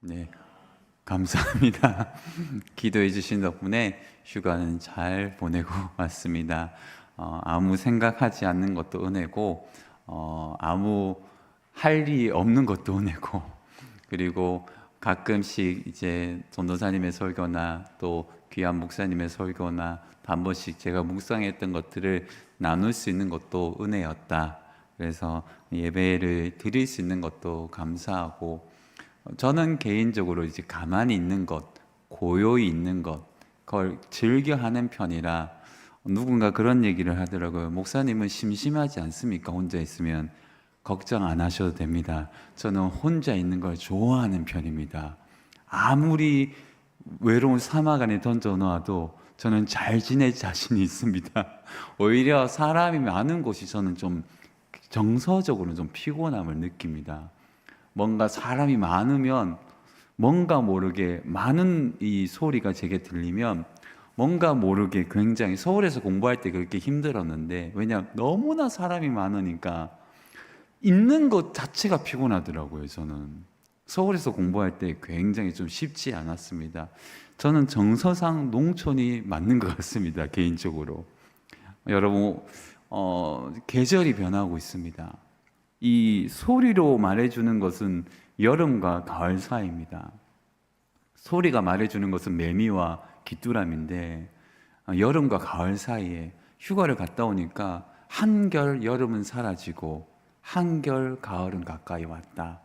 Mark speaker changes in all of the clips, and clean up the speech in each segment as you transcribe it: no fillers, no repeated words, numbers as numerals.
Speaker 1: 네, 감사합니다. 기도해 주신 덕분에 휴가는 잘 보내고 왔습니다. 아무 생각하지 않는 것도 은혜고, 아무 할 일이 없는 것도 은혜고, 그리고 가끔씩 이제 전도사님의 설교나 또 귀한 목사님의 설교나 한 번씩 제가 묵상했던 것들을 나눌 수 있는 것도 은혜였다. 그래서 예배를 드릴 수 있는 것도 감사하고, 저는 개인적으로 이제 가만히 있는 것, 고요히 있는 것, 그걸 즐겨 하는 편이라, 누군가 그런 얘기를 하더라고요. 목사님은 심심하지 않습니까? 혼자 있으면. 걱정 안 하셔도 됩니다. 저는 혼자 있는 걸 좋아하는 편입니다. 아무리 외로운 사막 안에 던져놔도 저는 잘 지낼 자신이 있습니다. 오히려 사람이 많은 곳이 저는 좀 정서적으로 좀 피곤함을 느낍니다. 뭔가 사람이 많으면 뭔가 모르게 많은 이 소리가 제게 들리면 뭔가 모르게 굉장히, 서울에서 공부할 때 그렇게 힘들었는데, 왜냐하면 너무나 사람이 많으니까 있는 것 자체가 피곤하더라고요. 저는 서울에서 공부할 때 굉장히 좀 쉽지 않았습니다. 저는 정서상 농촌이 맞는 것 같습니다, 개인적으로. 여러분, 계절이 변하고 있습니다. 이 소리로 말해주는 것은 여름과 가을 사이입니다. 소리가 말해주는 것은 매미와 귀뚜라미인데, 여름과 가을 사이에 휴가를 갔다 오니까 한결 여름은 사라지고 한결 가을은 가까이 왔다.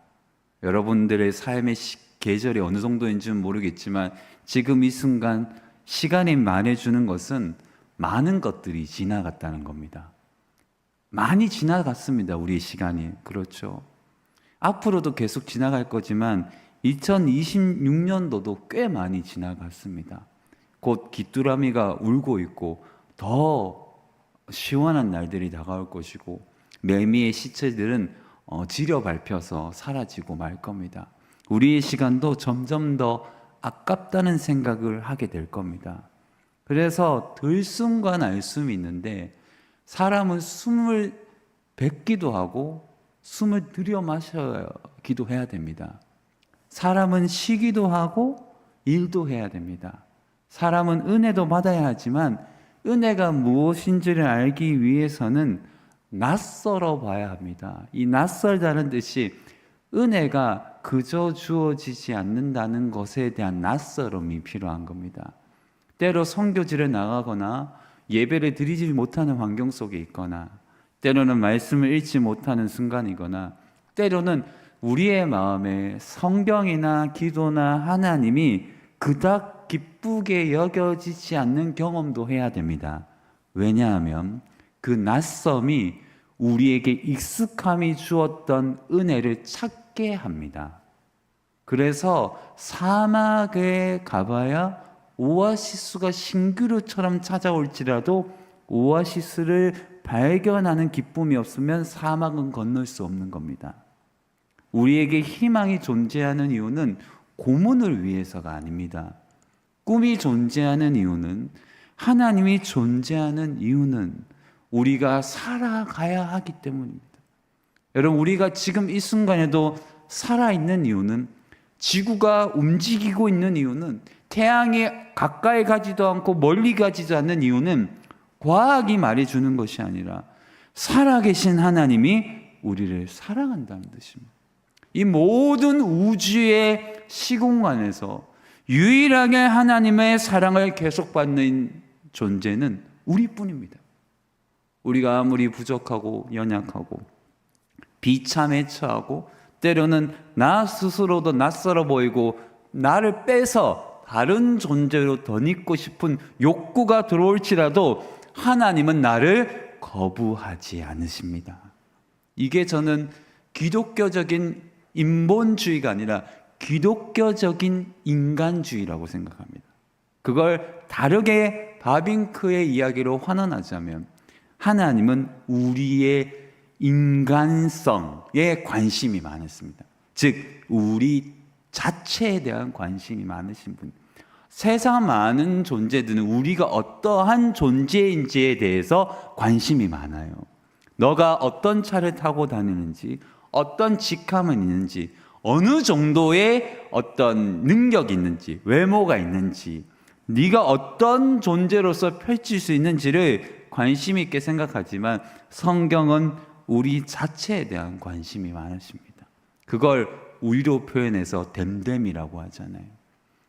Speaker 1: 여러분들의 삶의 계절이 어느 정도인지는 모르겠지만 지금 이 순간 시간이 말해주는 것은 많은 것들이 지나갔다는 겁니다. 많이 지나갔습니다. 우리의 시간이. 그렇죠. 앞으로도 계속 지나갈 거지만 2026년도도 꽤 많이 지나갔습니다. 곧 귀뚜라미가 울고 있고 더 시원한 날들이 다가올 것이고, 매미의 시체들은 지려 밟혀서 사라지고 말 겁니다. 우리의 시간도 점점 더 아깝다는 생각을 하게 될 겁니다. 그래서 들숨과 날숨이 있는데, 사람은 숨을 뱉기도 하고 숨을 들여 마시기도 해야 됩니다. 사람은 쉬기도 하고 일도 해야 됩니다. 사람은 은혜도 받아야 하지만 은혜가 무엇인지를 알기 위해서는 낯설어 봐야 합니다. 이 낯설다는 뜻이 은혜가 그저 주어지지 않는다는 것에 대한 낯설음이 필요한 겁니다. 때로 선교지를 나가거나 예배를 드리지 못하는 환경 속에 있거나, 때로는 말씀을 읽지 못하는 순간이거나, 때로는 우리의 마음에 성경이나 기도나 하나님이 그닥 기쁘게 여겨지지 않는 경험도 해야 됩니다. 왜냐하면 그 낯섦이 우리에게 익숙함이 주었던 은혜를 찾게 합니다. 그래서 사막에 가봐야 오아시스가 신기루처럼 찾아올지라도 오아시스를 발견하는 기쁨이 없으면 사막은 건널 수 없는 겁니다. 우리에게 희망이 존재하는 이유는 고문을 위해서가 아닙니다. 꿈이 존재하는 이유는, 하나님이 존재하는 이유는 우리가 살아가야 하기 때문입니다. 여러분, 우리가 지금 이 순간에도 살아있는 이유는, 지구가 움직이고 있는 이유는, 태양이 가까이 가지도 않고 멀리 가지도 않는 이유는 과학이 말해주는 것이 아니라 살아계신 하나님이 우리를 사랑한다는 뜻입니다. 이 모든 우주의 시공간에서 유일하게 하나님의 사랑을 계속받는 존재는 우리뿐입니다. 우리가 아무리 부족하고 연약하고 비참에 처하고 때로는 나 스스로도 낯설어 보이고 나를 빼서 다른 존재로 덧입고 싶은 욕구가 들어올지라도 하나님은 나를 거부하지 않으십니다. 이게 저는 기독교적인 인본주의가 아니라 기독교적인 인간주의라고 생각합니다. 그걸 다르게 바빙크의 이야기로 환원하자면, 하나님은 우리의 인간성에 관심이 많았습니다. 즉 우리 자체에 대한 관심이 많으신 분. 세상 많은 존재들은 우리가 어떠한 존재인지에 대해서 관심이 많아요. 너가 어떤 차를 타고 다니는지, 어떤 직함은 있는지, 어느 정도의 어떤 능력이 있는지, 외모가 있는지, 네가 어떤 존재로서 펼칠 수 있는지를 관심 있게 생각하지만 성경은 우리 자체에 대한 관심이 많으십니다. 그걸 우리로 표현해서 됨됨이라고 하잖아요.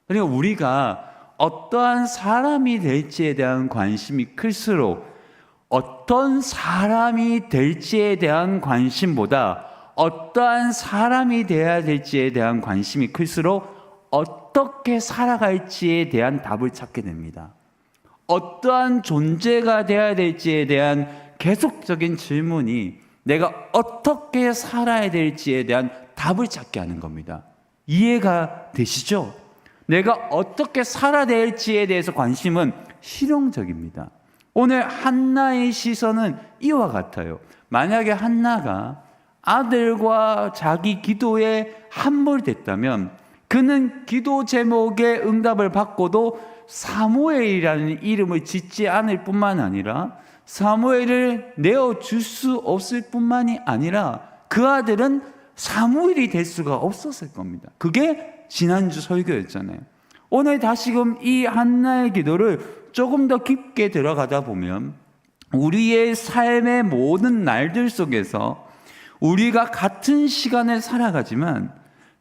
Speaker 1: 그러니까 우리가 어떠한 사람이 될지에 대한 관심이 클수록 어떤 사람이 될지에 대한 관심보다 어떠한 사람이 되어야 될지에 대한 관심이 클수록 어떻게 살아갈지에 대한 답을 찾게 됩니다. 어떠한 존재가 되어야 될지에 대한 계속적인 질문이 내가 어떻게 살아야 될지에 대한 답을 찾게 하는 겁니다. 이해가 되시죠? 내가 어떻게 살아야 될지에 대해서 관심은 실용적입니다. 오늘 한나의 시선은 이와 같아요. 만약에 한나가 아들과 자기 기도에 함몰됐다면 그는 기도 제목의 응답을 받고도 사무엘이라는 이름을 짓지 않을 뿐만 아니라 사무엘을 내어줄 수 없을 뿐만이 아니라 그 아들은 사무엘이 될 수가 없었을 겁니다. 그게 지난주 설교였잖아요. 오늘 다시금 이 한나의 기도를 조금 더 깊게 들어가다 보면 우리의 삶의 모든 날들 속에서 우리가 같은 시간을 살아가지만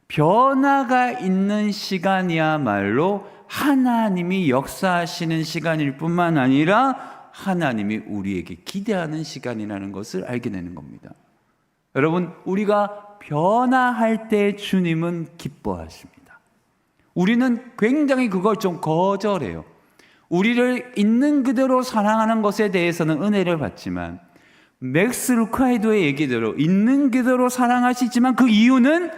Speaker 1: 변화가 있는 시간이야말로 하나님이 역사하시는 시간일 뿐만 아니라 하나님이 우리에게 기대하는 시간이라는 것을 알게 되는 겁니다. 여러분, 우리가 변화할 때 주님은 기뻐하십니다. 우리는 굉장히 그걸 좀 거절해요. 우리를 있는 그대로 사랑하는 것에 대해서는 은혜를 받지만 맥스 루카이도의 얘기대로 있는 그대로 사랑하시지만 그 이유는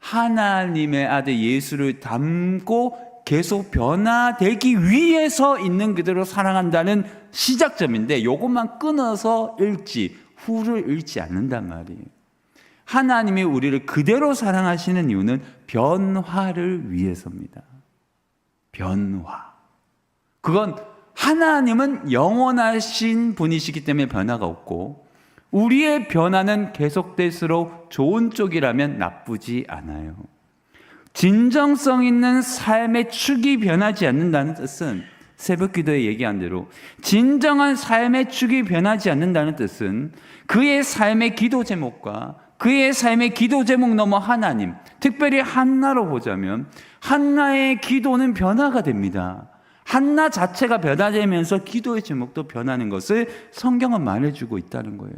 Speaker 1: 하나님의 아들 예수를 닮고 계속 변화되기 위해서 있는 그대로 사랑한다는 시작점인데 이것만 끊어서 읽지 후를 읽지 않는단 말이에요. 하나님이 우리를 그대로 사랑하시는 이유는 변화를 위해서입니다. 변화. 그건 하나님은 영원하신 분이시기 때문에 변화가 없고 우리의 변화는 계속될수록 좋은 쪽이라면 나쁘지 않아요. 진정성 있는 삶의 축이 변하지 않는다는 뜻은 새벽기도에 얘기한 대로 진정한 삶의 축이 변하지 않는다는 뜻은 그의 삶의 기도 제목과 그의 삶의 기도 제목 넘어 하나님, 특별히 한나로 보자면 한나의 기도는 변화가 됩니다. 한나 자체가 변화되면서 기도의 제목도 변하는 것을 성경은 말해주고 있다는 거예요.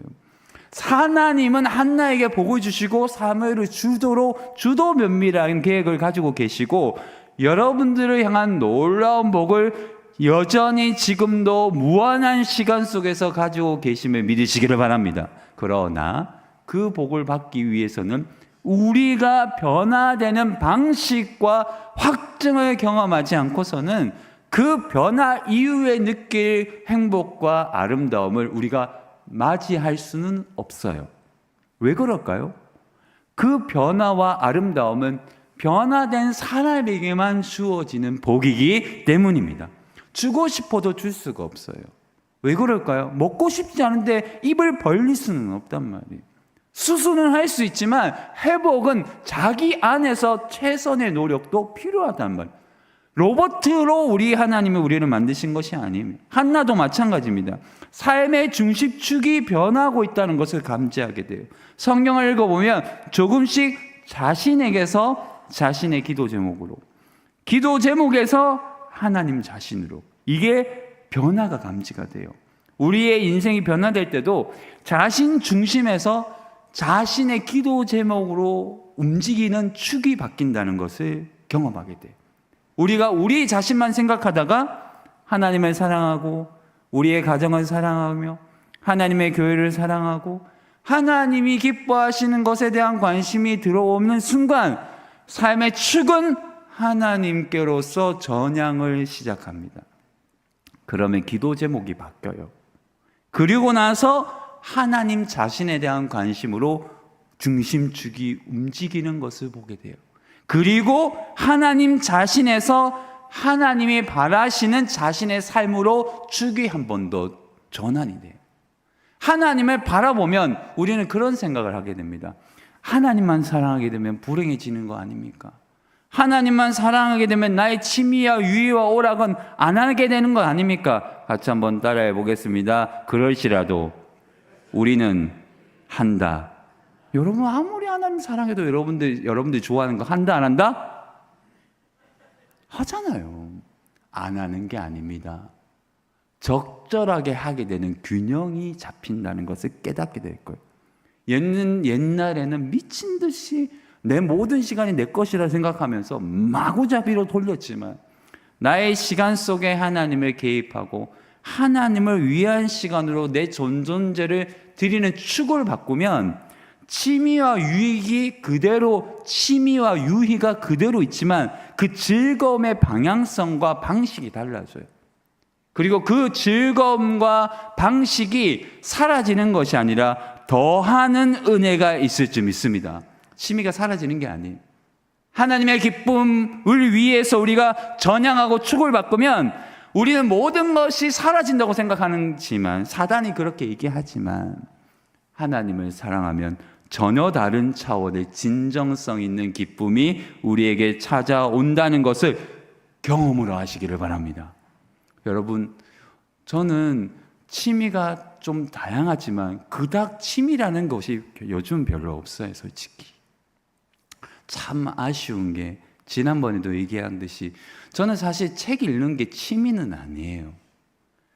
Speaker 1: 하나님은 한나에게 복을 주시고 사무엘을 주도 면밀한 계획을 가지고 계시고 여러분들을 향한 놀라운 복을 여전히 지금도 무한한 시간 속에서 가지고 계심을 믿으시기를 바랍니다. 그러나 그 복을 받기 위해서는 우리가 변화되는 방식과 확증을 경험하지 않고서는 그 변화 이후에 느낄 행복과 아름다움을 우리가 맞이할 수는 없어요. 왜 그럴까요? 그 변화와 아름다움은 변화된 사람에게만 주어지는 복이기 때문입니다. 주고 싶어도 줄 수가 없어요. 왜 그럴까요? 먹고 싶지 않은데 입을 벌릴 수는 없단 말이에요. 수술은 할 수 있지만 회복은 자기 안에서 최선의 노력도 필요하단 말이에요. 로봇으로 우리 하나님이 우리를 만드신 것이 아닙니다. 한나도 마찬가지입니다. 삶의 중심축이 변하고 있다는 것을 감지하게 돼요. 성경을 읽어보면 조금씩 자신에게서 자신의 기도 제목으로, 기도 제목에서 하나님 자신으로, 이게 변화가 감지가 돼요. 우리의 인생이 변화될 때도 자신 중심에서 자신의 기도 제목으로 움직이는 축이 바뀐다는 것을 경험하게 돼요. 우리가 우리 자신만 생각하다가 하나님을 사랑하고 우리의 가정을 사랑하며 하나님의 교회를 사랑하고 하나님이 기뻐하시는 것에 대한 관심이 들어오는 순간 삶의 축은 하나님께로서 전향을 시작합니다. 그러면 기도 제목이 바뀌어요. 그리고 나서 하나님 자신에 대한 관심으로 중심축이 움직이는 것을 보게 돼요. 그리고 하나님 자신에서 하나님이 바라시는 자신의 삶으로 축이 한 번 더 전환이 돼요. 하나님을 바라보면 우리는 그런 생각을 하게 됩니다. 하나님만 사랑하게 되면 불행해지는 거 아닙니까? 하나님만 사랑하게 되면 나의 취미와 유의와 오락은 안 하게 되는 거 아닙니까? 같이 한번 따라해 보겠습니다. 그럴지라도 우리는 한다. 여러분, 아무리 하나님 사랑해도 여러분들이 좋아하는 거 한다 안 한다? 하잖아요. 안 하는 게 아닙니다. 적절하게 하게 되는 균형이 잡힌다는 것을 깨닫게 될 거예요. 옛날에는 미친 듯이 내 모든 시간이 내 것이라 생각하면서 마구잡이로 돌렸지만 나의 시간 속에 하나님을 개입하고 하나님을 위한 시간으로 내 존재를 드리는 축을 바꾸면 취미와 유익이 그대로, 취미와 유희가 그대로 있지만 그 즐거움의 방향성과 방식이 달라져요. 그리고 그 즐거움과 방식이 사라지는 것이 아니라 더하는 은혜가 있을 줄 믿습니다. 취미가 사라지는 게 아니에요. 하나님의 기쁨을 위해서 우리가 전향하고 축을 바꾸면 우리는 모든 것이 사라진다고 생각하지만, 사단이 그렇게 얘기하지만, 하나님을 사랑하면 전혀 다른 차원의 진정성 있는 기쁨이 우리에게 찾아온다는 것을 경험으로 하시기를 바랍니다. 여러분, 저는 취미가 좀 다양하지만 그닥 취미라는 것이 요즘 별로 없어요, 솔직히. 참 아쉬운 게, 지난번에도 얘기한 듯이 저는 사실 책 읽는 게 취미는 아니에요.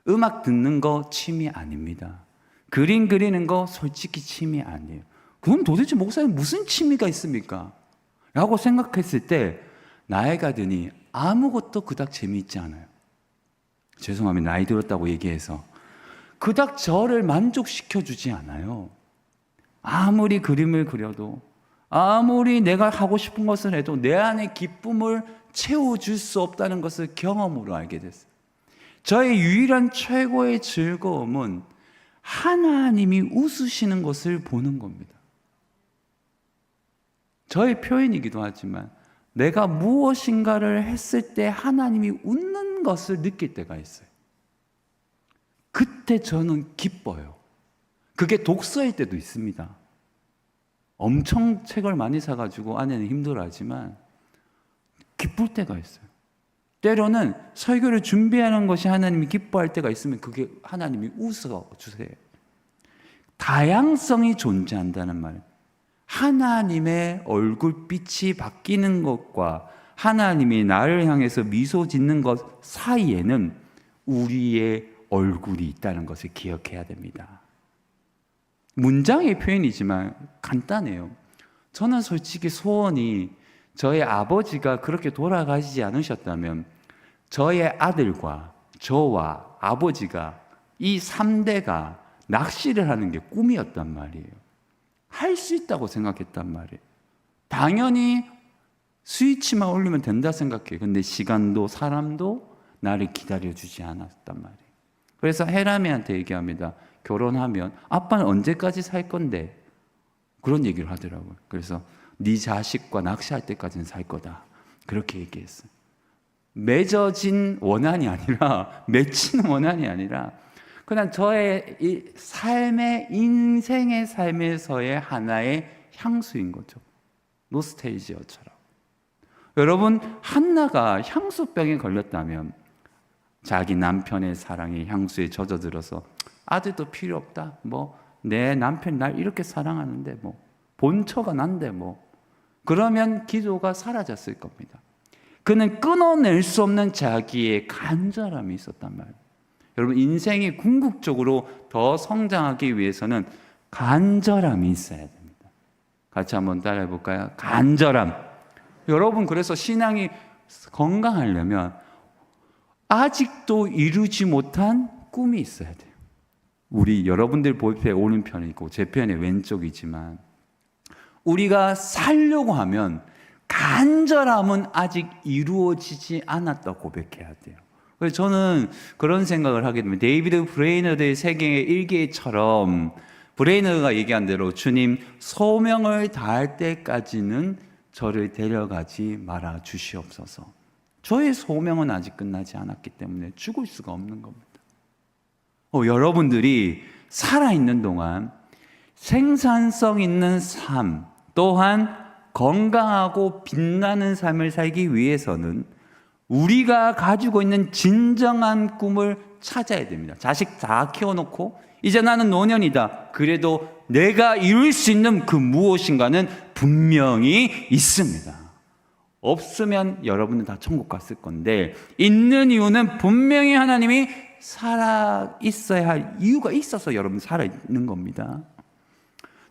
Speaker 1: 음악 듣는 거 취미 아닙니다. 그림 그리는 거 솔직히 취미 아니에요. 그럼 도대체 목사님 무슨 취미가 있습니까? 라고 생각했을 때 나이가 드니 아무것도 그닥 재미있지 않아요. 죄송합니다. 나이 들었다고 얘기해서. 그닥 저를 만족시켜주지 않아요. 아무리 그림을 그려도, 아무리 내가 하고 싶은 것을 해도 내 안에 기쁨을 채워줄 수 없다는 것을 경험으로 알게 됐어요. 저의 유일한 최고의 즐거움은 하나님이 웃으시는 것을 보는 겁니다. 저의 표현이기도 하지만 내가 무엇인가를 했을 때 하나님이 웃는 것을 느낄 때가 있어요. 그때 저는 기뻐요. 그게 독서일 때도 있습니다. 엄청 책을 많이 사가지고 아내는 힘들어하지만 기쁠 때가 있어요. 때로는 설교를 준비하는 것이 하나님이 기뻐할 때가 있으면 그게 하나님이 웃어주세요. 다양성이 존재한다는 말. 하나님의 얼굴빛이 바뀌는 것과 하나님이 나를 향해서 미소 짓는 것 사이에는 우리의 얼굴이 있다는 것을 기억해야 됩니다. 문장의 표현이지만 간단해요. 저는 솔직히 소원이 저의 아버지가 그렇게 돌아가시지 않으셨다면 저의 아들과 저와 아버지가 이 3대가 낚시를 하는 게 꿈이었단 말이에요. 할 수 있다고 생각했단 말이에요. 당연히 스위치만 올리면 된다 생각해요. 근데 시간도 사람도 나를 기다려주지 않았단 말이에요. 그래서 헤라미한테 얘기합니다. 결혼하면 아빠는 언제까지 살 건데? 그런 얘기를 하더라고요. 그래서 네 자식과 낚시할 때까지는 살 거다. 그렇게 얘기했어요. 맺어진 원한이 아니라, 맺히는 원한이 아니라 그냥 저의 이 삶의, 인생의 삶에서의 하나의 향수인 거죠. 노스텔지어처럼. 여러분, 한나가 향수병에 걸렸다면 자기 남편의 사랑에, 향수에 젖어들어서 아들도 필요 없다. 내 남편 날 이렇게 사랑하는데 본처가 난데 그러면 기도가 사라졌을 겁니다. 그는 끊어낼 수 없는 자기의 간절함이 있었단 말이에요. 여러분, 인생이 궁극적으로 더 성장하기 위해서는 간절함이 있어야 됩니다. 같이 한번 따라해 볼까요? 간절함. 여러분, 그래서 신앙이 건강하려면 아직도 이루지 못한 꿈이 있어야 돼요. 우리 여러분들 볼펜 오른편이고 제 편의 왼쪽이지만 우리가 살려고 하면 간절함은 아직 이루어지지 않았다 고백해야 돼요. 그래서 저는 그런 생각을 하게 되면 데이비드 브레이너드의 세계의 일기처럼 브레이너드가 얘기한 대로 주님, 소명을 다할 때까지는 저를 데려가지 말아 주시옵소서. 저의 소명은 아직 끝나지 않았기 때문에 죽을 수가 없는 겁니다. 여러분들이 살아있는 동안 생산성 있는 삶, 또한 건강하고 빛나는 삶을 살기 위해서는 우리가 가지고 있는 진정한 꿈을 찾아야 됩니다. 자식 다 키워놓고 이제 나는 노년이다. 그래도 내가 이룰 수 있는 그 무엇인가는 분명히 있습니다. 없으면 여러분은 다 천국 갔을 건데, 있는 이유는 분명히 하나님이 살아 있어야 할 이유가 있어서 여러분 살아 있는 겁니다.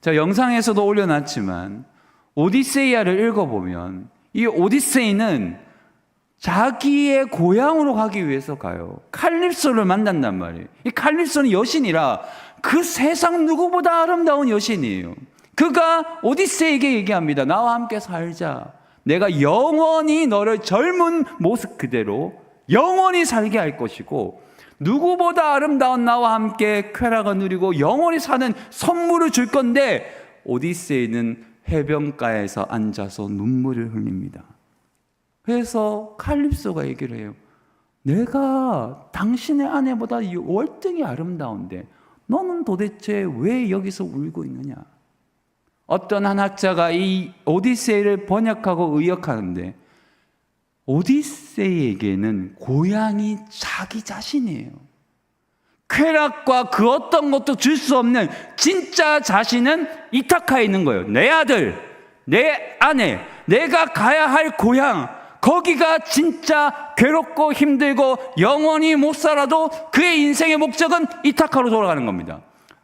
Speaker 1: 자, 영상에서도 올려놨지만 오디세이아를 읽어보면 이 오디세이는 자기의 고향으로 가기 위해서 가요. 칼립소를 만난단 말이에요. 이 칼립소는 여신이라 그 세상 누구보다 아름다운 여신이에요. 그가 오디세이에게 얘기합니다. 나와 함께 살자. 내가 영원히 너를 젊은 모습 그대로 영원히 살게 할 것이고, 누구보다 아름다운 나와 함께 쾌락을 누리고 영원히 사는 선물을 줄 건데, 오디세이는 해변가에서 앉아서 눈물을 흘립니다. 그래서 칼립소가 얘기를 해요. 내가 당신의 아내보다 월등히 아름다운데 너는 도대체 왜 여기서 울고 있느냐? 어떤 한 학자가 이 오디세이를 번역하고 의역하는데, 오디세이에게는 고향이 자기 자신이에요. 쾌락과 그 어떤 것도 줄 수 없는 진짜 자신은 이타카에 있는 거예요. 내 아들, 내 아내, 내가 가야 할 고향, 거기가 진짜 괴롭고 힘들고 영원히 못 살아도 그의 인생의 목적은 이타카로 돌아가는 겁니다.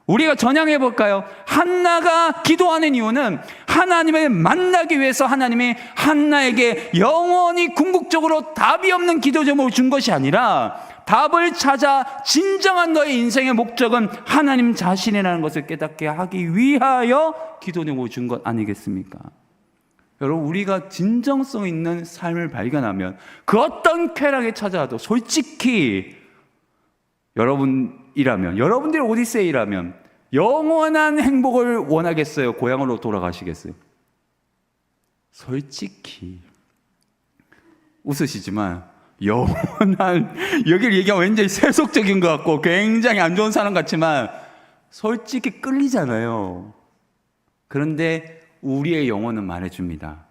Speaker 1: 우리가 전향해 볼까요? 한나가 기도하는 이유는 하나님을 만나기 위해서 하나님이 한나에게 영원히 궁극적으로 답이 없는 기도 제목을 준 것이 아니라, 답을 찾아 진정한 너의 인생의 목적은 하나님 자신이라는 것을 깨닫게 하기 위하여 기도 제목을 준 것 아니겠습니까? 여러분, 우리가 진정성 있는 삶을 발견하면 그 어떤 쾌락에 찾아와도 솔직히 여러분들이 오디세이라면 영원한 행복을 원하겠어요? 고향으로 돌아가시겠어요? 솔직히 웃으시지만 영원한, 여기를 얘기하면 왠지 세속적인 것 같고 굉장히 안 좋은 사람 같지만 솔직히 끌리잖아요. 그런데 우리의 영혼은 말해줍니다.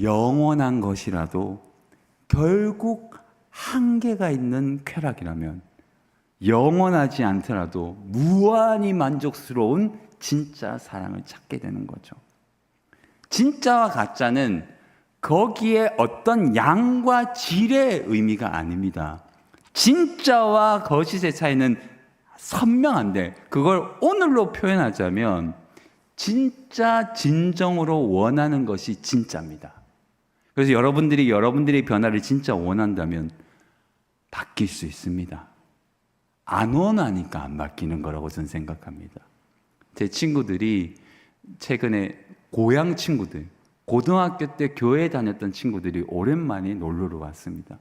Speaker 1: 영원한 것이라도 결국 한계가 있는 쾌락이라면, 영원하지 않더라도 무한히 만족스러운 진짜 사랑을 찾게 되는 거죠. 진짜와 가짜는 거기에 어떤 양과 질의 의미가 아닙니다. 진짜와 거짓의 차이는 선명한데, 그걸 오늘로 표현하자면 진짜 진정으로 원하는 것이 진짜입니다. 그래서 여러분들의 변화를 진짜 원한다면 바뀔 수 있습니다. 안 원하니까 안 바뀌는 거라고 저는 생각합니다. 제 친구들이 최근에 고향 친구들, 고등학교 때 교회 다녔던 친구들이 오랜만에 놀러를 왔습니다.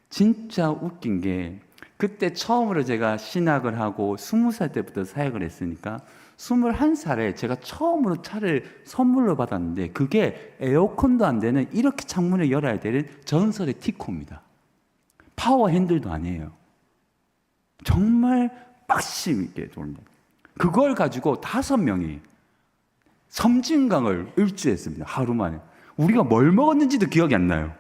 Speaker 1: 진짜 웃긴 게, 그때 처음으로 제가 신학을 하고 20살 때부터 사역을 했으니까 21살에 제가 처음으로 차를 선물로 받았는데, 그게 에어컨도 안 되는, 이렇게 창문을 열어야 되는 전설의 티코입니다. 파워 핸들도 아니에요. 정말 빡심 있게 돌립니다. 그걸 가지고 5명이 섬진강을 일주했습니다. 하루 만에. 우리가 뭘 먹었는지도 기억이 안 나요.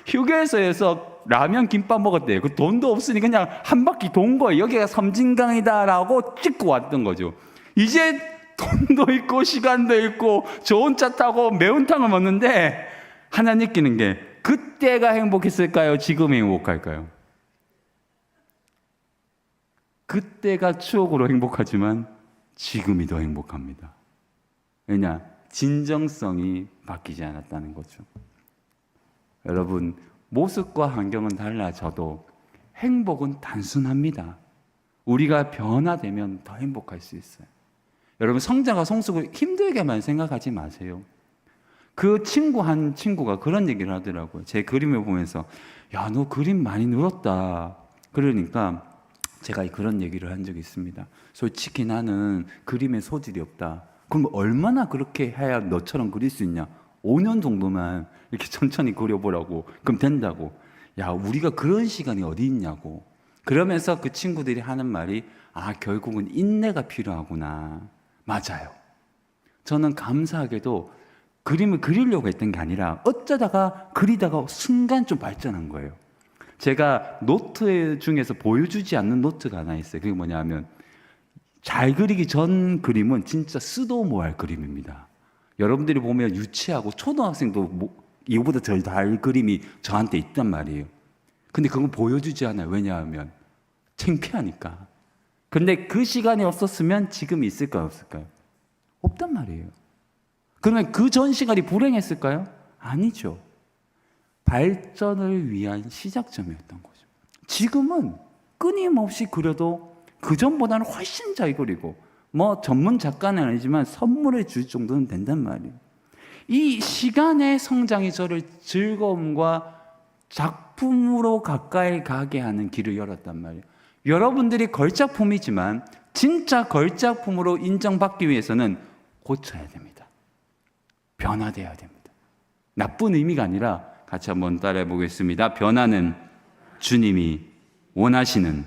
Speaker 1: 휴게소에서 라면 김밥 먹었대요. 그 돈도 없으니 그냥 한 바퀴 돈 거예요. 여기가 섬진강이다라고 찍고 왔던 거죠. 이제 돈도 있고 시간도 있고 좋은 차 타고 매운탕을 먹는데, 하나 느끼는 게, 그때가 행복했을까요? 지금이 행복할까요? 그때가 추억으로 행복하지만 지금이 더 행복합니다. 왜냐? 진정성이 바뀌지 않았다는 거죠. 여러분, 모습과 환경은 달라져도 행복은 단순합니다. 우리가 변화되면 더 행복할 수 있어요. 여러분, 성자가 성숙을 힘들게만 생각하지 마세요. 그 한 친구가 그런 얘기를 하더라고요. 제 그림을 보면서, 야, 너 그림 많이 늘었다. 그러니까 제가 그런 얘기를 한 적이 있습니다. 솔직히 나는 그림에 소질이 없다. 그럼 얼마나 그렇게 해야 너처럼 그릴 수 있냐? 5년 정도만 이렇게 천천히 그려보라고. 그럼 된다고. 야, 우리가 그런 시간이 어디 있냐고. 그러면서 그 친구들이 하는 말이, 결국은 인내가 필요하구나. 맞아요.
Speaker 2: 저는 감사하게도 그림을 그리려고 했던 게 아니라 어쩌다가 그리다가 순간 좀 발전한 거예요. 제가 노트 중에서 보여주지 않는 노트가 하나 있어요. 그게 뭐냐면 잘 그리기 전 그림은 진짜 쓰도 못할 그림입니다. 여러분들이 보면 유치하고 초등학생도 이거보다 더 잘 그림이 저한테 있단 말이에요. 근데 그건 보여주지 않아요. 왜냐하면 창피하니까. 근데 그 시간이 없었으면 지금 있을까요? 없을까요? 없단 말이에요. 그러면 그 전 시간이 불행했을까요? 아니죠. 발전을 위한 시작점이었던 거죠. 지금은 끊임없이 그려도 그 전보다는 훨씬 잘 그리고 전문 작가는 아니지만 선물을 줄 정도는 된단 말이에요. 이 시간의 성장이 저를 즐거움과 작품으로 가까이 가게 하는 길을 열었단 말이에요. 여러분들이 걸작품이지만 진짜 걸작품으로 인정받기 위해서는 고쳐야 됩니다. 변화되어야 됩니다. 나쁜 의미가 아니라 같이 한번 따라해 보겠습니다. 변화는 주님이 원하시는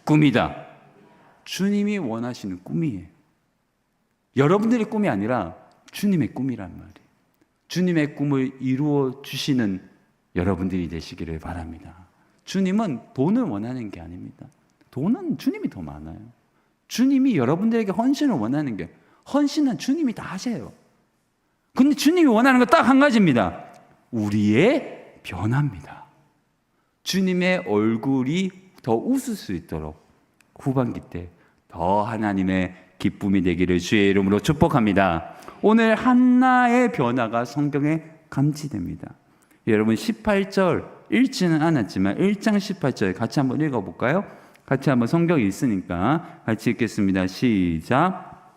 Speaker 2: 꿈이다. 주님이 원하시는 꿈이에요. 여러분들의 꿈이 아니라 주님의 꿈이란 말이에요. 주님의 꿈을 이루어 주시는 여러분들이 되시기를 바랍니다. 주님은 돈을 원하는 게 아닙니다. 돈은 주님이 더 많아요. 주님이 여러분들에게 헌신을 원하는 게, 헌신은 주님이 다 하세요. 근데 주님이 원하는 건 딱 한 가지입니다. 우리의 변화입니다. 주님의 얼굴이 더 웃을 수 있도록 후반기 때 더 하나님의 기쁨이 되기를 주의 이름으로 축복합니다. 오늘 한나의 변화가 성경에 감지됩니다. 여러분 18절 읽지는 않았지만 1장 18절 같이 한번 읽어볼까요? 같이 한번 성경이 있으니까 같이 읽겠습니다. 시작.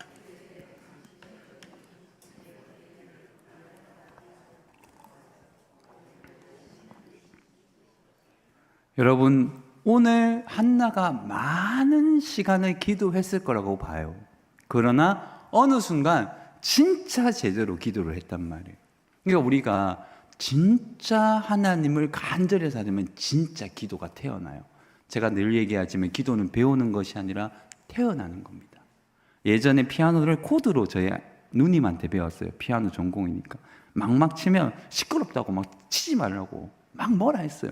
Speaker 2: 여러분 오늘 한나가 많은 시간을 기도했을 거라고 봐요. 그러나 어느 순간 진짜 제대로 기도를 했단 말이에요. 그러니까 우리가 진짜 하나님을 간절히 사랑하면 진짜 기도가 태어나요. 제가 늘 얘기하지만 기도는 배우는 것이 아니라 태어나는 겁니다. 예전에 피아노를 코드로 저희 누님한테 배웠어요. 피아노 전공이니까. 막 치면 시끄럽다고 막 치지 말라고 막 뭐라 했어요.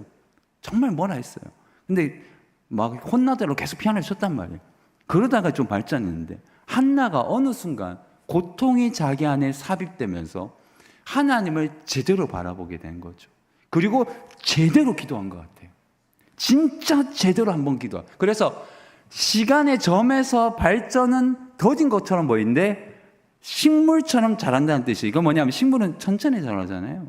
Speaker 2: 정말 뭐라 했어요. 근데 막 혼나대로 계속 피아노를 쳤단 말이에요. 그러다가 좀 발전했는데 한나가 어느 순간 고통이 자기 안에 삽입되면서 하나님을 제대로 바라보게 된 거죠. 그리고 제대로 기도한 것 같아요. 진짜 제대로 한번 기도한. 그래서 시간의 점에서 발전은 더딘 것처럼 보이는데 식물처럼 자란다는 뜻이에요. 이건 뭐냐면 식물은 천천히 자라잖아요.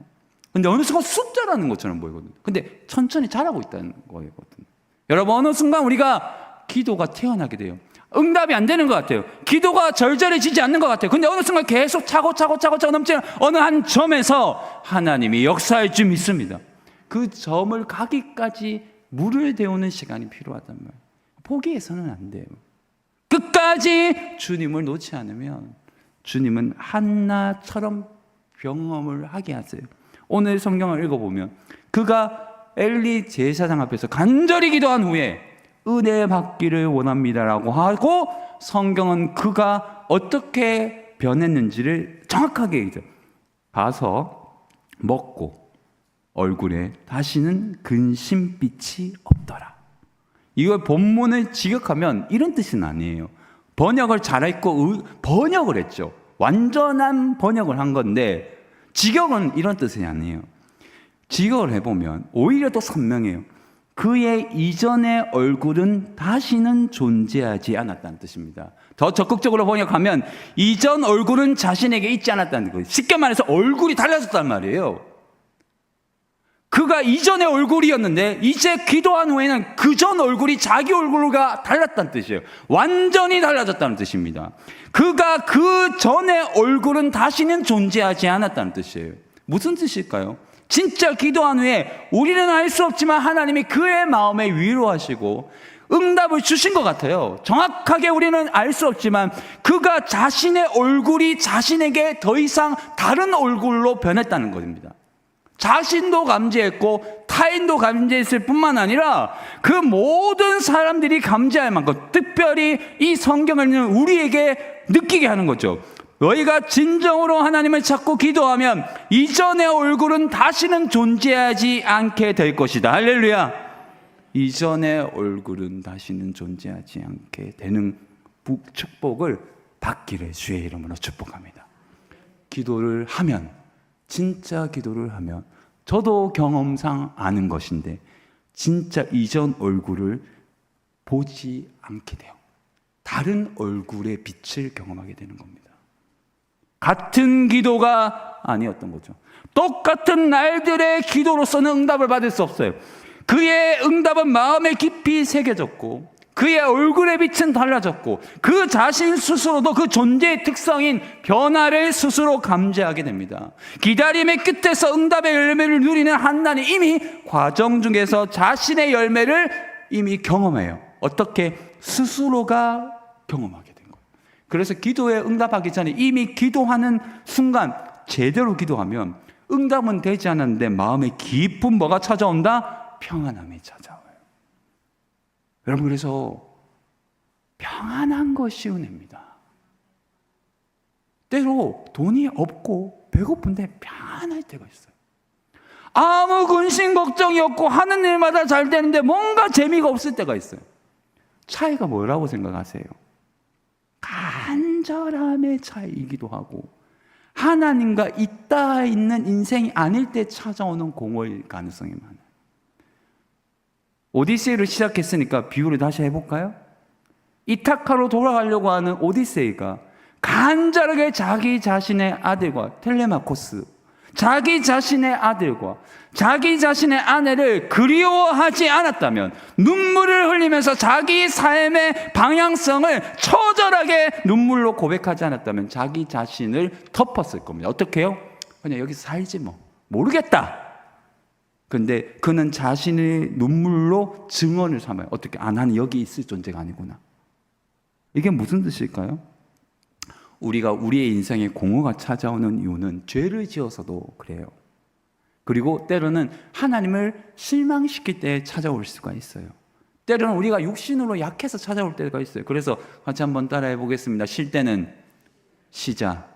Speaker 2: 근데 어느 순간 쑥 자라는 것처럼 보이거든요. 근데 천천히 자라고 있다는 거거든요. 여러분 어느 순간 우리가 기도가 태어나게 돼요. 응답이 안 되는 것 같아요. 기도가 절절해지지 않는 것 같아요. 근데 어느 순간 계속 차고 넘치는 어느 한 점에서 하나님이 역사할 줄 믿습니다. 그 점을 가기까지 물을 데우는 시간이 필요하단 말이에요. 포기해서는 안 돼요. 끝까지 주님을 놓지 않으면 주님은 한나처럼 경험을 하게 하세요. 오늘 성경을 읽어보면 그가 엘리 제사장 앞에서 간절히 기도한 후에 은혜 받기를 원합니다라고 하고 성경은 그가 어떻게 변했는지를 정확하게 얘기해요. 가서 먹고 얼굴에 다시는 근심빛이 없더라. 이걸 본문을 직역하면 이런 뜻은 아니에요. 번역을 잘했고 번역을 했죠. 완전한 번역을 한 건데 직역은 이런 뜻이 아니에요. 직역을 해보면 오히려 더 선명해요. 그의 이전의 얼굴은 다시는 존재하지 않았다는 뜻입니다. 더 적극적으로 번역하면 이전 얼굴은 자신에게 있지 않았다는 거예요. 쉽게 말해서 얼굴이 달라졌단 말이에요. 그가 이전의 얼굴이었는데 이제 기도한 후에는 그전 얼굴이 자기 얼굴과 달랐다는 뜻이에요. 완전히 달라졌다는 뜻입니다. 그가 그 전의 얼굴은 다시는 존재하지 않았다는 뜻이에요. 무슨 뜻일까요? 진짜 기도한 후에 우리는 알 수 없지만 하나님이 그의 마음에 위로하시고 응답을 주신 것 같아요. 정확하게 우리는 알 수 없지만 그가 자신의 얼굴이 자신에게 더 이상 다른 얼굴로 변했다는 것입니다. 자신도 감지했고 타인도 감지했을 뿐만 아니라 그 모든 사람들이 감지할 만큼 특별히 이 성경을 읽는 우리에게 느끼게 하는 거죠. 너희가 진정으로 하나님을 찾고 기도하면 이전의 얼굴은 다시는 존재하지 않게 될 것이다. 할렐루야. 이전의 얼굴은 다시는 존재하지 않게 되는 축복을 받기를 주의 이름으로 축복합니다. 기도를 하면, 진짜 기도를 하면, 저도 경험상 아는 것인데 진짜 이전 얼굴을 보지 않게 돼요. 다른 얼굴의 빛을 경험하게 되는 겁니다. 같은 기도가 아니었던 거죠. 똑같은 날들의 기도로서는 응답을 받을 수 없어요. 그의 응답은 마음에 깊이 새겨졌고 그의 얼굴의 빛은 달라졌고 그 자신 스스로도 그 존재의 특성인 변화를 스스로 감지하게 됩니다. 기다림의 끝에서 응답의 열매를 누리는 한나는 이미 과정 중에서 자신의 열매를 이미 경험해요. 어떻게? 스스로가 경험하게 된 거예요. 그래서 기도에 응답하기 전에 이미 기도하는 순간 제대로 기도하면 응답은 되지 않았는데 마음에 깊은 뭐가 찾아온다? 평안함이 찾아와요. 여러분, 그래서 평안한 것이 은혜입니다. 때로 돈이 없고 배고픈데 평안할 때가 있어요. 아무 근심 걱정이 없고 하는 일마다 잘 되는데 뭔가 재미가 없을 때가 있어요. 차이가 뭐라고 생각하세요? 간절함의 차이이기도 하고 하나님과 있다 있는 인생이 아닐 때 찾아오는 공허일 가능성이 많아요. 오디세이를 시작했으니까 비유를 다시 해볼까요? 이타카로 돌아가려고 하는 오디세이가 간절하게 자기 자신의 아들과 텔레마코스, 자기 자신의 아들과 자기 자신의 아내를 그리워하지 않았다면, 눈물을 흘리면서 자기 삶의 방향성을 처절하게 눈물로 고백하지 않았다면 자기 자신을 덮었을 겁니다. 어떻게 해요? 그냥 여기서 살지 뭐, 모르겠다. 근데 그는 자신의 눈물로 증언을 삼아요. 어떻게? 나는 여기 있을 존재가 아니구나. 이게 무슨 뜻일까요? 우리가 우리의 인생에 공허가 찾아오는 이유는 죄를 지어서도 그래요. 그리고 때로는 하나님을 실망시킬 때 찾아올 수가 있어요. 때로는 우리가 육신으로 약해서 찾아올 때가 있어요. 그래서 같이 한번 따라해 보겠습니다. 쉴 때는 쉬자,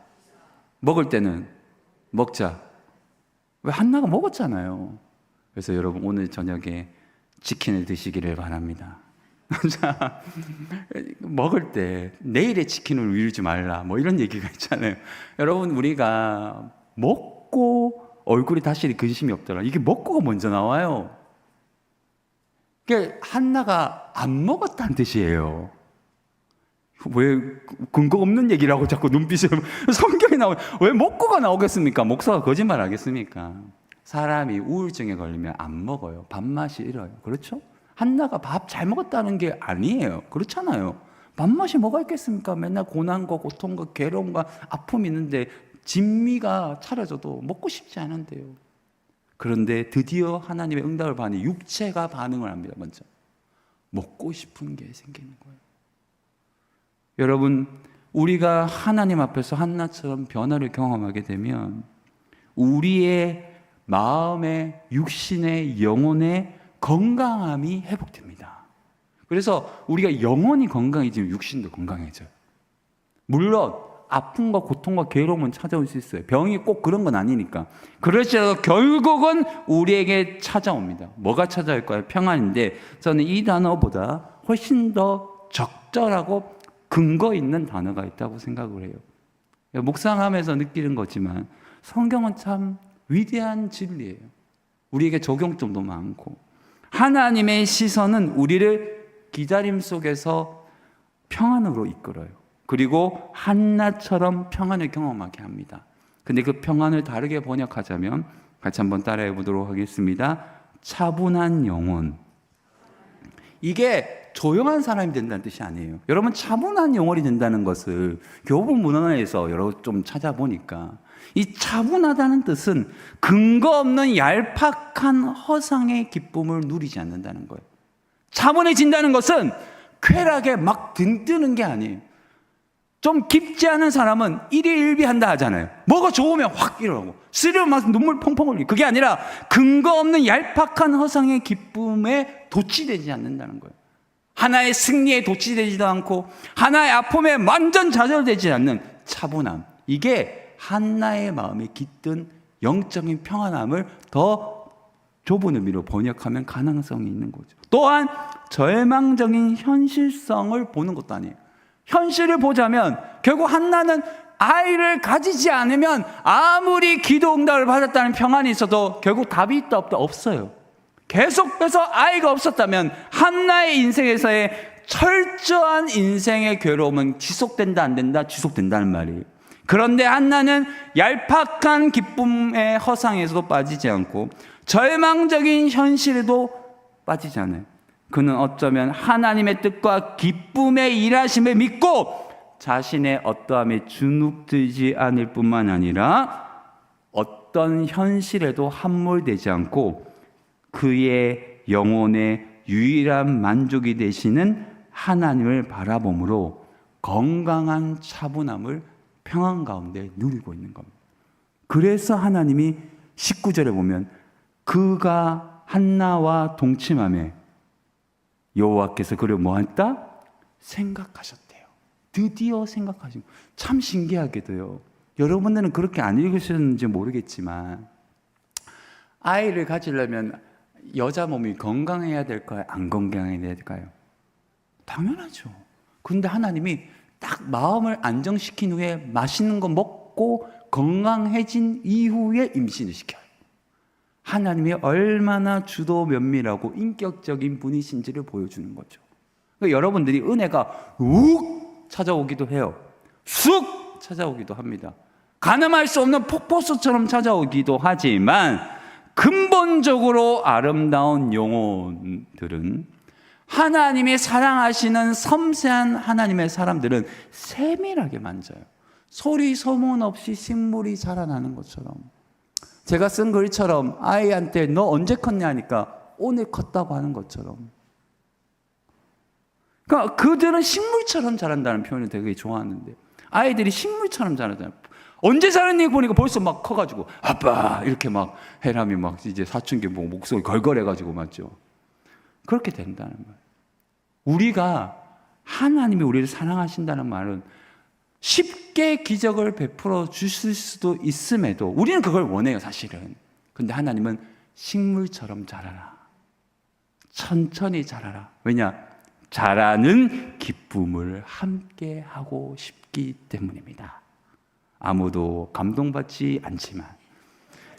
Speaker 2: 먹을 때는 먹자. 왜? 한나가 먹었잖아요. 그래서 여러분, 오늘 저녁에 치킨을 드시기를 바랍니다. 자, 먹을 때 내일의 치킨을 미루지 말라, 뭐 이런 얘기가 있잖아요. 여러분, 우리가 먹고 얼굴이 다시 근심이 없더라, 이게 먹고가 먼저 나와요. 그게 한나가 안 먹었다는 뜻이에요. 왜 근거 없는 얘기라고 자꾸 눈빛을 성경에 나오면 왜 먹고가 나오겠습니까? 목사가 거짓말 하겠습니까? 사람이 우울증에 걸리면 안 먹어요. 밥맛이 잃어요. 그렇죠? 한나가 밥 잘 먹었다는 게 아니에요. 그렇잖아요. 밥맛이 뭐가 있겠습니까? 맨날 고난과 고통과 괴로움과 아픔이 있는데 진미가 차려져도 먹고 싶지 않은데요. 그런데 드디어 하나님의 응답을 받으니 육체가 반응을 합니다. 먼저 먹고 싶은 게 생기는 거예요. 여러분, 우리가 하나님 앞에서 한나처럼 변화를 경험하게 되면 우리의 마음의, 육신의, 영혼의 건강함이 회복됩니다. 그래서 우리가 영혼이 건강해지면 육신도 건강해져요. 물론 아픔과 고통과 괴로움은 찾아올 수 있어요. 병이 꼭 그런 건 아니니까. 그렇지라도 결국은 우리에게 찾아옵니다. 뭐가 찾아올까요? 평안인데, 저는 이 단어보다 훨씬 더 적절하고 근거 있는 단어가 있다고 생각을 해요. 묵상하면서 느끼는 거지만 성경은 참 위대한 진리예요. 우리에게 적용점도 많고, 하나님의 시선은 우리를 기다림 속에서 평안으로 이끌어요. 그리고 한나처럼 평안을 경험하게 합니다. 근데 그 평안을 다르게 번역하자면 같이 한번 따라해 보도록 하겠습니다. 차분한 영혼. 이게 조용한 사람이 된다는 뜻이 아니에요. 여러분, 차분한 영혼이 된다는 것을 교본 문헌에서 여러 좀 찾아보니까 이 차분하다는 뜻은 근거 없는 얄팍한 허상의 기쁨을 누리지 않는다는 거예요. 차분해진다는 것은 쾌락에 막 들뜨는 게 아니에요. 좀 깊지 않은 사람은 일희일비한다 하잖아요. 뭐가 좋으면 확 이러고 쓰려면 막 눈물 펑펑 흘리고, 그게 아니라 근거 없는 얄팍한 허상의 기쁨에 도취되지 않는다는 거예요. 하나의 승리에 도취되지도 않고 하나의 아픔에 완전 좌절되지 않는 차분함. 이게 한나의 마음에 깃든 영적인 평안함을 더 좁은 의미로 번역하면 가능성이 있는 거죠. 또한 절망적인 현실성을 보는 것도 아니에요. 현실을 보자면 결국 한나는 아이를 가지지 않으면 아무리 기도 응답을 받았다는 평안이 있어도 결국 답이 있다 없다 없어요. 계속해서 아이가 없었다면 한나의 인생에서의 철저한 인생의 괴로움은 지속된다 안 된다? 지속된다는 말이에요. 그런데 한나는 얄팍한 기쁨의 허상에서도 빠지지 않고 절망적인 현실에도 빠지지 않아요. 그는 어쩌면 하나님의 뜻과 기쁨의 일하심을 믿고 자신의 어떠함에 주눅들지 않을 뿐만 아니라 어떤 현실에도 함몰되지 않고 그의 영혼의 유일한 만족이 되시는 하나님을 바라봄으로 건강한 차분함을 평안 가운데 누리고 있는 겁니다. 그래서 하나님이 19절에 보면 그가 한나와 동침하며 여호와께서 그를 뭐했다? 생각하셨대요. 드디어 생각하시고. 참 신기하게도요. 여러분들은 그렇게 안 읽으셨는지 모르겠지만 아이를 가지려면 여자 몸이 건강해야 될까요? 안 건강해야 될까요? 당연하죠. 그런데 하나님이 딱 마음을 안정시킨 후에 맛있는 거 먹고 건강해진 이후에 임신을 시켜요. 하나님이 얼마나 주도 면밀하고 인격적인 분이신지를 보여주는 거죠. 그러니까 여러분들이 은혜가 욱 찾아오기도 해요. 쑥 찾아오기도 합니다. 가늠할 수 없는 폭포수처럼 찾아오기도 하지만 근본적으로 아름다운 영혼들은 하나님이 사랑하시는 섬세한 하나님의 사람들은 세밀하게 만져요. 소리 소문 없이 식물이 자라나는 것처럼. 제가 쓴 글처럼 아이한테 너 언제 컸냐 하니까 오늘 컸다고 하는 것처럼. 그러니까 그들은 식물처럼 자란다는 표현을 되게 좋아하는데 아이들이 식물처럼 자라잖아요. 언제 자랐니 보니까 벌써 막 커가지고 아빠 이렇게 막 해람이 막 이제 사춘기 뭐 목소리 걸걸해가지고 맞죠. 그렇게 된다는 거예요. 우리가 하나님이 우리를 사랑하신다는 말은 쉽게 기적을 베풀어 주실 수도 있음에도 우리는 그걸 원해요, 사실은. 근데 하나님은 식물처럼 자라라. 천천히 자라라. 왜냐? 자라는 기쁨을 함께 하고 싶기 때문입니다. 아무도 감동받지 않지만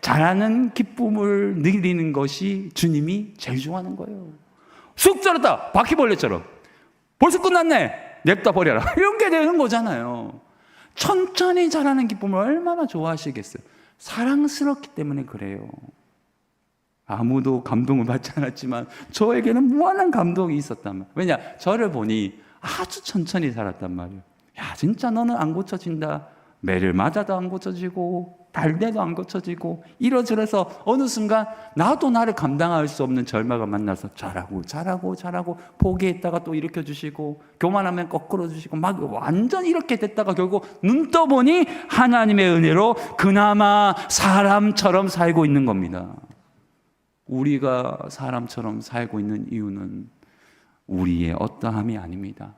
Speaker 2: 자라는 기쁨을 누리는 것이 주님이 제일 좋아하는 거예요. 쑥 자랐다. 바퀴벌레처럼. 벌써 끝났네. 냅다 버려라. 이런 게 되는 거잖아요. 천천히 자라는 기쁨을 얼마나 좋아하시겠어요. 사랑스럽기 때문에 그래요. 아무도 감동을 받지 않았지만 저에게는 무한한 감동이 있었단 말이에요. 왜냐? 저를 보니 아주 천천히 살았단 말이에요. 야, 진짜 너는 안 고쳐진다. 매를 맞아도 안 고쳐지고 달대도 안 고쳐지고 이러저러서 어느 순간 나도 나를 감당할 수 없는 절망을 만나서 잘하고 포기했다가 또 일으켜주시고 교만하면 거꾸로 주시고 막 완전 이렇게 됐다가 결국 눈 떠보니 하나님의 은혜로 그나마 사람처럼 살고 있는 겁니다. 우리가 사람처럼 살고 있는 이유는 우리의 어떠함이 아닙니다.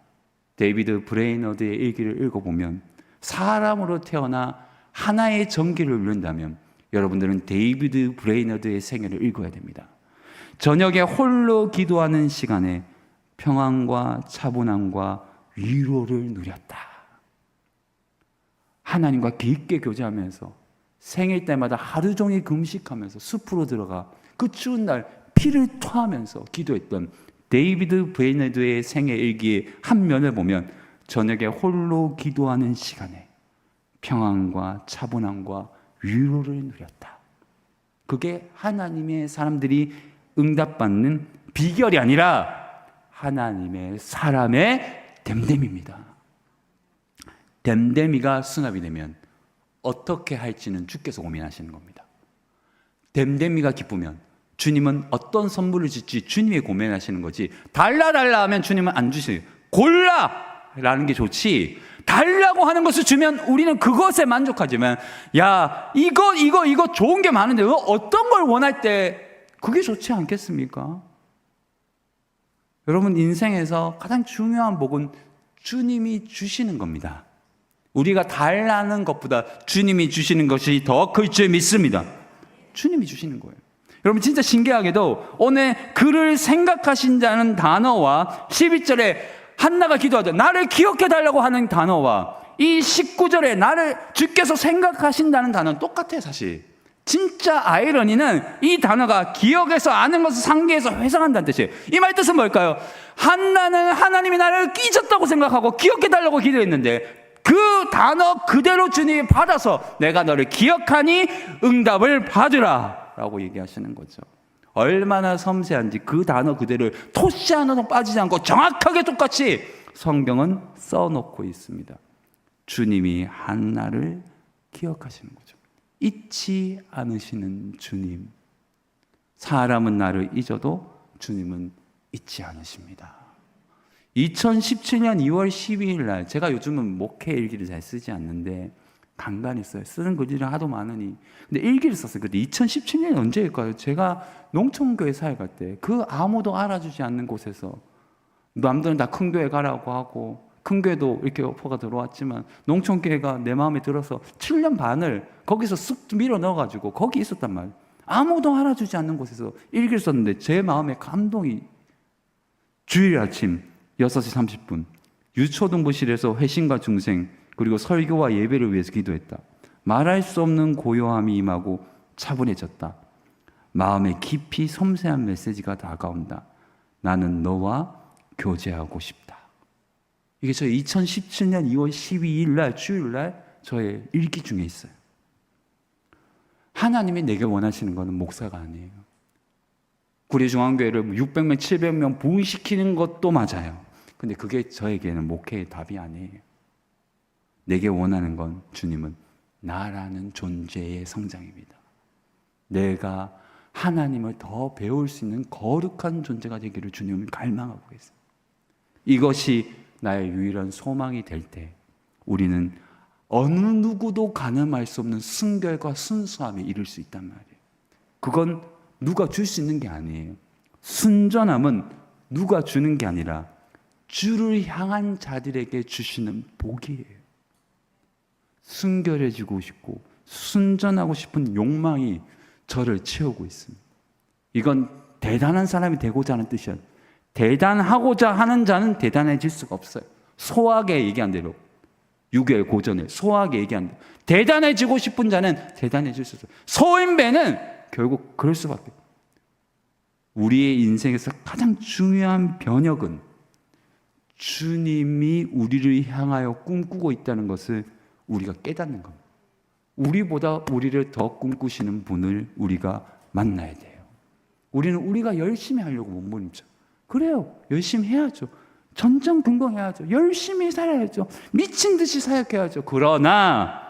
Speaker 2: 데이비드 브레이너드의 일기를 읽어보면 사람으로 태어나 하나의 전기를 누른다면 여러분들은 데이비드 브레이너드의 생애를 읽어야 됩니다. 저녁에 홀로 기도하는 시간에 평안과 차분함과 위로를 누렸다. 하나님과 깊게 교제하면서 생일 때마다 하루 종일 금식하면서 숲으로 들어가 그 추운 날 피를 토하면서 기도했던 데이비드 브레이너드의 생애 일기의 한 면을 보면 저녁에 홀로 기도하는 시간에 평안과 차분함과 위로를 누렸다. 그게 하나님의 사람들이 응답받는 비결이 아니라 하나님의 사람의 됨됨입니다. 됨됨이가 수납이 되면 어떻게 할지는 주께서 고민하시는 겁니다. 됨됨이가 기쁘면 주님은 어떤 선물을 줄지 주님이 고민하시는 거지. 달라 하면 주님은 안 주세요. 골라라는 게 좋지. 달라고 하는 것을 주면 우리는 그것에 만족하지만 야 이거 좋은 게 많은데 어떤 걸 원할 때 그게 좋지 않겠습니까? 여러분 인생에서 가장 중요한 복은 주님이 주시는 겁니다. 우리가 달라는 것보다 주님이 주시는 것이 더 클 줄 믿습니다. 주님이 주시는 거예요. 여러분 진짜 신기하게도 오늘 그를 생각하신다는 단어와 12절에 한나가 기도하죠. 나를 기억해 달라고 하는 단어와 이 19절에 나를 주께서 생각하신다는 단어는 똑같아요. 사실 진짜 아이러니는 이 단어가 기억해서 아는 것을 상기해서 회상한다는 뜻이에요. 이 말 뜻은 뭘까요? 한나는 하나님이 나를 잊었다고 생각하고 기억해 달라고 기도했는데 그 단어 그대로 주님이 받아서 내가 너를 기억하니 응답을 받으라 라고 얘기하시는 거죠. 얼마나 섬세한지 그 단어 그대로 토시 하나도 빠지지 않고 정확하게 똑같이 성경은 써놓고 있습니다. 주님이 한나를 기억하시는 거죠. 잊지 않으시는 주님. 사람은 나를 잊어도 주님은 잊지 않으십니다. 2017년 2월 12일 날 제가 요즘은 목회 일기를 잘 쓰지 않는데 간간했어요. 쓰는 글들이 하도 많으니. 근데 일기를 썼어요. 근데 2017년이 언제일까요? 제가 농촌교회 사회 갈 때 그 아무도 알아주지 않는 곳에서 남들은 다 큰 교회 가라고 하고 큰 교회도 이렇게 오퍼가 들어왔지만 농촌교회가 내 마음에 들어서 7년 반을 거기서 쑥 밀어 넣어가지고 거기 있었단 말이에요. 아무도 알아주지 않는 곳에서 일기를 썼는데 제 마음에 감동이 주일 아침 6시 30분 유초등부실에서 회심과 중생 그리고 설교와 예배를 위해서 기도했다. 말할 수 없는 고요함이 임하고 차분해졌다. 마음에 깊이 섬세한 메시지가 다가온다. 나는 너와 교제하고 싶다. 이게 저 2017년 2월 12일 날 주일날 저의 일기 중에 있어요. 하나님이 내게 원하시는 것은 목사가 아니에요. 구리중앙교회를 600명, 700명 부흥시키는 것도 맞아요. 근데 그게 저에게는 목회의 답이 아니에요. 내게 원하는 건 주님은 나라는 존재의 성장입니다. 내가 하나님을 더 배울 수 있는 거룩한 존재가 되기를 주님은 갈망하고 계세요. 이것이 나의 유일한 소망이 될 때 우리는 어느 누구도 가늠할 수 없는 순결과 순수함에 이를 수 있단 말이에요. 그건 누가 줄 수 있는 게 아니에요. 순전함은 누가 주는 게 아니라 주를 향한 자들에게 주시는 복이에요. 순결해지고 싶고 순전하고 싶은 욕망이 저를 채우고 있습니다. 이건 대단한 사람이 되고자 하는 뜻이에요. 대단하고자 하는 자는 대단해질 수가 없어요. 소하게 얘기한 대로 6일 고전에 소하게 얘기한 대로 대단해지고 싶은 자는 대단해질 수 없어요. 소인배는 결국 그럴 수밖에 없어요. 우리의 인생에서 가장 중요한 변혁은 주님이 우리를 향하여 꿈꾸고 있다는 것을 우리가 깨닫는 겁니다. 우리보다 우리를 더 꿈꾸시는 분을 우리가 만나야 돼요. 우리는 우리가 열심히 하려고 몸부림쳐. 그래요. 열심히 해야죠. 전전긍긍해야죠. 열심히 살아야죠. 미친 듯이 사역해야죠. 그러나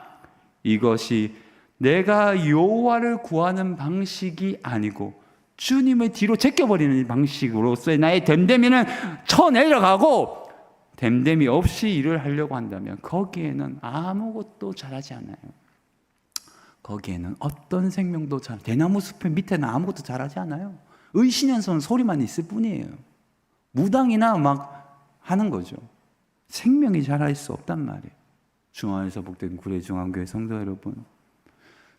Speaker 2: 이것이 내가 여호와를 구하는 방식이 아니고 주님의 뒤로 제껴버리는 방식으로서의 나의 됨됨이는 쳐내려가고 됨됨이 없이 일을 하려고 한다면 거기에는 아무것도 자라지 않아요. 거기에는 어떤 생명도 대나무 숲의 밑에는 아무것도 자라지 않아요. 의신연서는 소리만 있을 뿐이에요. 무당이나 막 하는 거죠. 생명이 자랄 수 없단 말이에요. 중앙에서 복된 구례중앙교회 성도 여러분,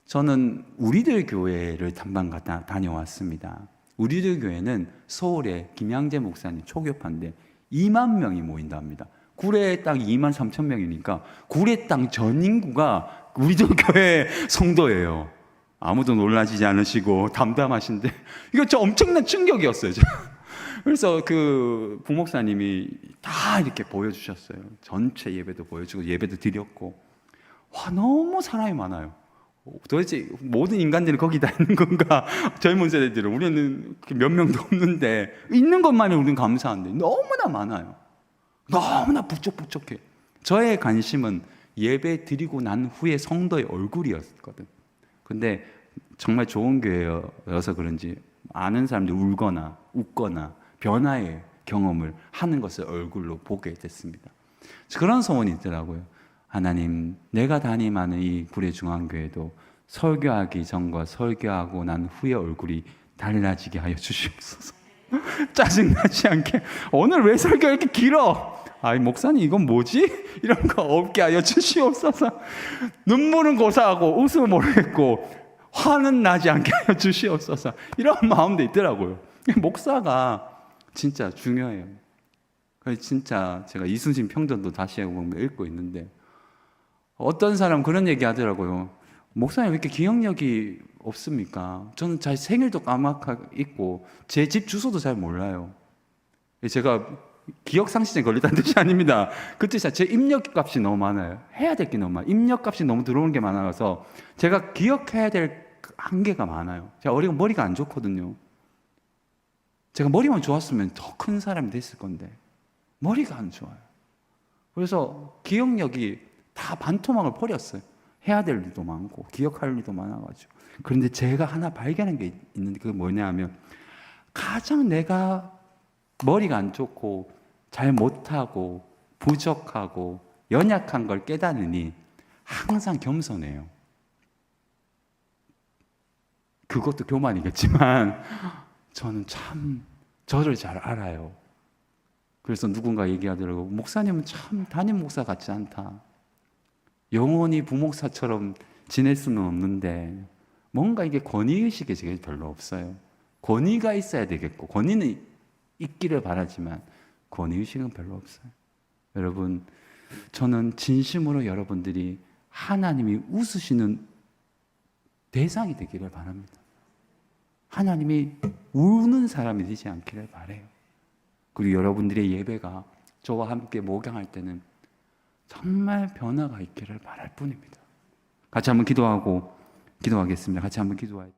Speaker 2: 저는 우리들 교회를 탐방 다녀왔습니다. 우리들 교회는 서울에 김양재 목사님 초교파인데 2만 명이 모인다 합니다. 구례 땅 2만 3천 명이니까 구례 땅 전 인구가 우리들 교회 성도예요. 아무도 놀라지지 않으시고 담담하신데 이거 저 엄청난 충격이었어요. 그래서 그 부목사님이 다 이렇게 보여주셨어요. 전체 예배도 보여주고 예배도 드렸고 와 너무 사람이 많아요. 도대체 모든 인간들이 거기 다 있는 건가? 젊은 세대들은 우리는 몇 명도 없는데 있는 것만이 우리는 감사한데 너무나 많아요. 너무나 북적북적해. 저의 관심은 예배 드리고 난 후에 성도의 얼굴이었거든. 근데 정말 좋은 교회여서 그런지 아는 사람들이 울거나 웃거나 변화의 경험을 하는 것을 얼굴로 보게 됐습니다. 그런 소원이 있더라고요. 하나님, 내가 담임하는 이 구례중앙교회도 설교하기 전과 설교하고 난 후의 얼굴이 달라지게 하여 주시옵소서. 짜증나지 않게 오늘 왜 설교 이렇게 길어? 아이 목사님 이건 뭐지? 이런 거 없게 하여 주시옵소서. 눈물은 고사하고 웃음은 모르겠고 화는 나지 않게 하여 주시옵소서. 이런 마음도 있더라고요. 목사가 진짜 중요해요. 그래서 진짜 제가 이순신 평전도 다시 읽고 있는데 어떤 사람 그런 얘기 하더라고요. 목사님 왜 이렇게 기억력이 없습니까? 저는 잘 생일도 까맣게 있고 제 집 주소도 잘 몰라요. 제가 기억상실증에 걸렸다는 뜻이 아닙니다. 그 뜻이 제 입력값이 너무 많아요. 해야 될 게 너무 많아요. 입력값이 너무 들어오는 게 많아서 제가 기억해야 될 한계가 많아요. 제가 머리가 안 좋거든요. 제가 머리만 좋았으면 더 큰 사람이 됐을 건데 머리가 안 좋아요. 그래서 기억력이 다 반토막을 버렸어요. 해야 될 일도 많고 기억할 일도 많아가지고. 그런데 제가 하나 발견한 게 있는데 그게 뭐냐 하면 가장 내가 머리가 안 좋고 잘 못하고 부족하고 연약한 걸 깨달으니 항상 겸손해요. 그것도 교만이겠지만 저는 참 저를 잘 알아요. 그래서 누군가 얘기하더라고요. 목사님은 참 담임 목사 같지 않다. 영원히 부목사처럼 지낼 수는 없는데 뭔가 이게 권위의식이 제게 별로 없어요. 권위가 있어야 되겠고 권위는 있기를 바라지만 권위의식은 별로 없어요. 여러분, 저는 진심으로 여러분들이 하나님이 웃으시는 대상이 되기를 바랍니다. 하나님이 우는 사람이 되지 않기를 바라요. 그리고 여러분들의 예배가 저와 함께 목양할 때는 정말 변화가 있기를 바랄 뿐입니다. 같이 한번 기도하겠습니다. 같이 한번 기도할 때.